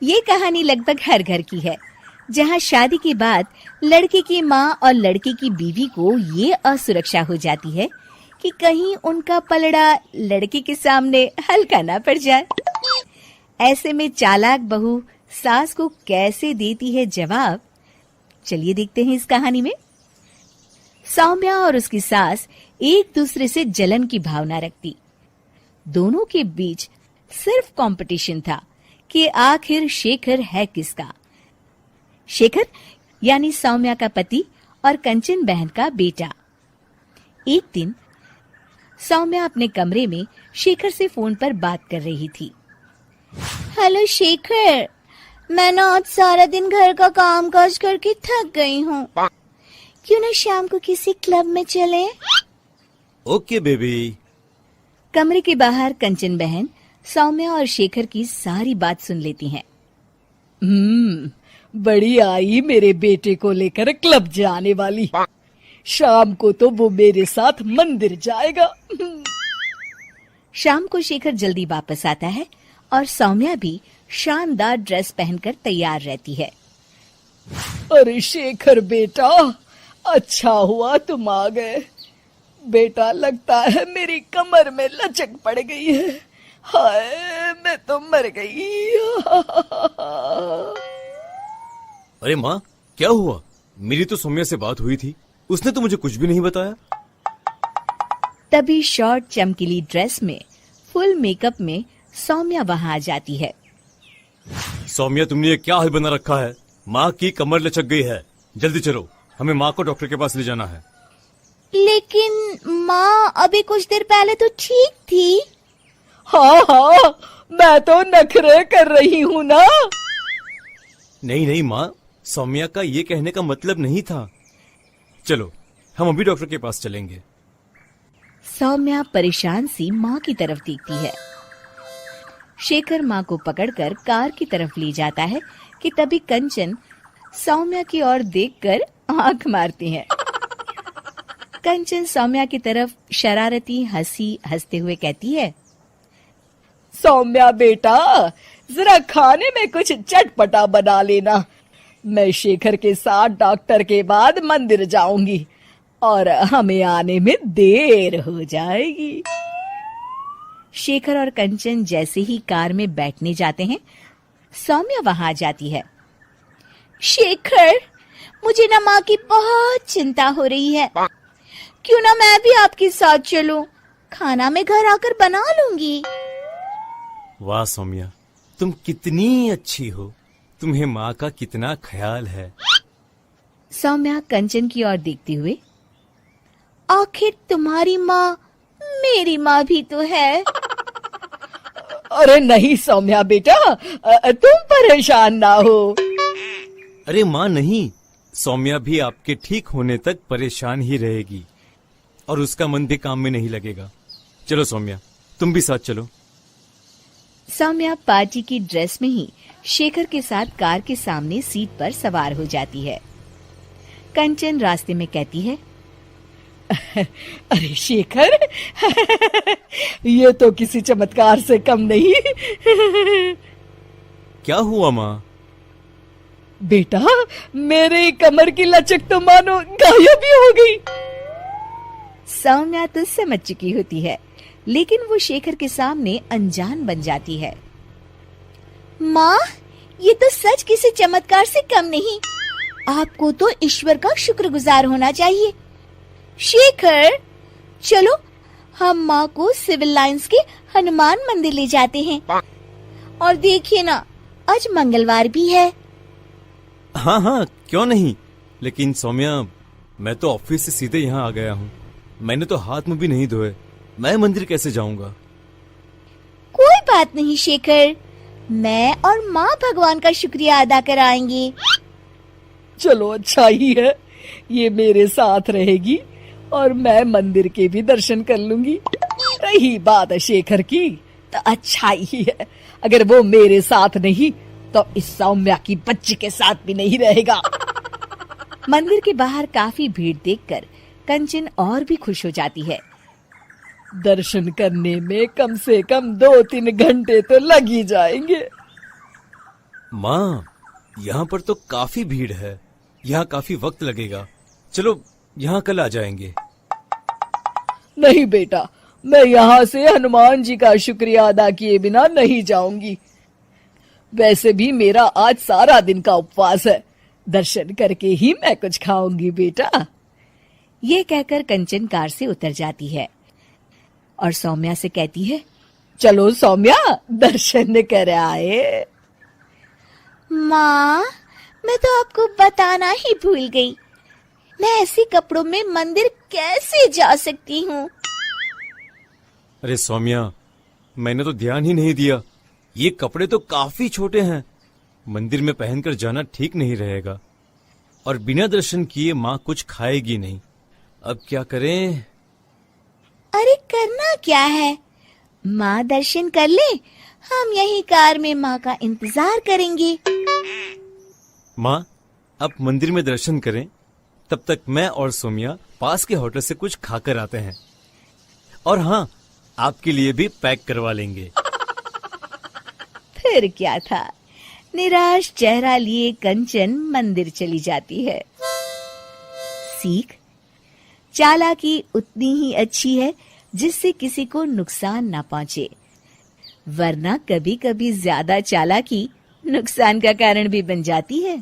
ये कहानी लगभग हर घर की है, जहाँ शादी के बाद लड़के की माँ और लड़के की बीवी को ये असुरक्षा हो जाती है कि कहीं उनका पलड़ा लड़के के सामने हल्का ना पड़ जाए। ऐसे में चालाक बहू सास को कैसे देती है जवाब, चलिए देखते हैं इस कहानी में। सौम्या और उसकी सास एक दूसरे से जलन की भावना रखती। दोनों के बीच सिर्फ कंपटीशन था कि आखिर शेखर है किसका। शेखर यानी सौम्या का पति और कंचन बहन का बेटा। एक दिन सौम्या अपने कमरे में शेखर से फोन पर बात कर रही थी। हेलो शेखर, मैं ना आज सारा दिन घर का काम काज करके थक गई हूँ। क्यों ना शाम को किसी क्लब में चले? Okay baby. कमरे के बाहर कंचन बहन सौम्या और शेखर की सारी बात सुन लेती हैं। बड़ी आई मेरे बेटे को लेकर क्लब जाने वाली। शाम को तो वो मेरे साथ मंदिर जाएगा। शाम को शेखर जल्दी वापस आता है और सौम्या भी शानदार ड्रेस पहनकर तैयार रहती है। अरे शेखर बेटा, अच्छा हुआ तुम आ गए। बेटा लगता है मेरी कमर में लचक पड़ गई है। हाय, मैं तो मर गई। अरे माँ, क्या हुआ? मेरी तो सौम्या से बात हुई थी, उसने तो मुझे कुछ भी नहीं बताया। तभी शॉर्ट चमकीली ड्रेस में फुल मेकअप में सौम्या वहां आ जाती है। सौम्या, तुमने ये क्या हाल बना रखा है? माँ की कमर लचक गई है। जल्दी चलो, हमें माँ को डॉक्टर के पास ले जाना है। लेकिन माँ अभी कुछ देर पहले तो ठीक थी। हाँ, मैं तो नखरे कर रही हूँ ना। नहीं माँ, सौम्या का ये कहने का मतलब नहीं था। चलो, हम अभी डॉक्टर के पास चलेंगे। सौम्या परेशान सी माँ की तरफ देखती है। शेखर माँ को पकड़कर कार की तरफ ले जाता है कि तभी कंचन सौम्या की ओर देखकर आंख मारती है। कंचन सौम्या की तरफ शरारती हंसी हंसते हुए कहती है, सौम्या बेटा, जरा खाने में कुछ चटपटा बना लेना। मैं शेखर के साथ डॉक्टर के बाद मंदिर जाऊंगी और हमें आने में देर हो जाएगी। शेखर और कंचन जैसे ही कार में बैठने जाते हैं, सौम्या वहां आ जाती है। शेखर, मुझे ना माँ की बहुत चिंता हो रही है। क्यों ना मैं भी आपके साथ चलूं? खाना मैं घर आकर बना लूंगी। वाह सौम्या, तुम कितनी अच्छी हो। तुम्हें माँ का कितना ख्याल है। सौम्या कंचन की ओर देखते हुए, आखिर तुम्हारी माँ मेरी माँ भी तो है। अरे नहीं सौम्या बेटा, तुम परेशान ना हो। अरे माँ नहीं, सौम्या भी आपके ठीक होने तक परेशान ही रहेगी और उसका मन भी काम में नहीं लगेगा। चलो सौम्या, तुम भी साथ चलो। सौम्या पार्टी की ड्रेस में ही शेखर के साथ कार के सामने सीट पर सवार हो जाती है। कंचन रास्ते में कहती है, अरे शेखर, ये तो किसी चमत्कार से कम नहीं। क्या हुआ माँ? बेटा, मेरे कमर की लचक तो मानो गायब ही हो गई। सौम्या तो समझ चुकी होती है, लेकिन वो शेखर के सामने अनजान बन जाती है। माँ, ये तो सच किसी चमत्कार से कम नहीं। आपको तो ईश्वर का शुक्रगुजार होना चाहिए। शेखर, चलो हम माँ को सिविल लाइंस के हनुमान मंदिर ले जाते हैं। और देखिए ना, आज मंगलवार भी है। हाँ, क्यों नहीं। लेकिन सौम्या, मैं तो ऑफिस से सीधे यहाँ आ गया हूँ। मैंने तो हाथ मुंह भी नहीं धोए। मैं मंदिर कैसे जाऊंगा? कोई बात नहीं शेखर, मैं और माँ भगवान का शुक्रिया अदा कर आएंगे। चलो अच्छा ही है, ये मेरे साथ रहेगी और मैं मंदिर के भी दर्शन कर लूंगी। रही बात शेखर की, तो अच्छा ही है। अगर वो मेरे साथ नहीं तो इस सौम्या की बच्ची के साथ भी नहीं रहेगा। मंदिर के बाहर काफी भीड़ देखकर कंचन और भी खुश हो जाती है। दर्शन करने में कम से कम 2-3 घंटे तो लग ही जाएंगे। माँ, यहाँ पर तो काफी भीड़ है, यहाँ काफी वक्त लगेगा। चलो यहाँ कल आ जाएंगे। नहीं बेटा, मैं यहाँ से हनुमान जी का शुक्रिया अदा किए बिना नहीं जाऊंगी। वैसे भी मेरा आज सारा दिन का उपवास है, दर्शन करके ही मैं कुछ खाऊंगी बेटा। ये कहकर कंचन कार से उतर जाती है और सौम्या से कहती है, चलो सौम्या, दर्शन कर आए। माँ, मैं तो आपको बताना ही भूल गई, मैं ऐसे कपड़ों में मंदिर कैसे जा सकती हूँ? अरे सौम्या, मैंने तो ध्यान ही नहीं दिया। ये कपड़े तो काफी छोटे हैं, मंदिर में पहनकर जाना ठीक नहीं रहेगा। और बिना दर्शन किए माँ कुछ खाएगी नहीं। अब क्या करें? अरे करना क्या है, माँ दर्शन कर ले, हम यही कार में माँ का इंतजार करेंगे। माँ, आप मंदिर में दर्शन करें, तब तक मैं और सौम्या पास के होटल से कुछ खाकर आते हैं। और हाँ, आपके लिए भी पैक करवा लेंगे। फिर क्या था, निराश चेहरा लिए कंचन मंदिर चली जाती है। सीख, चालाकी उतनी ही अच्छी है जिससे किसी को नुकसान ना पहुंचे, वरना कभी कभी ज्यादा चालाकी नुकसान का कारण भी बन जाती है।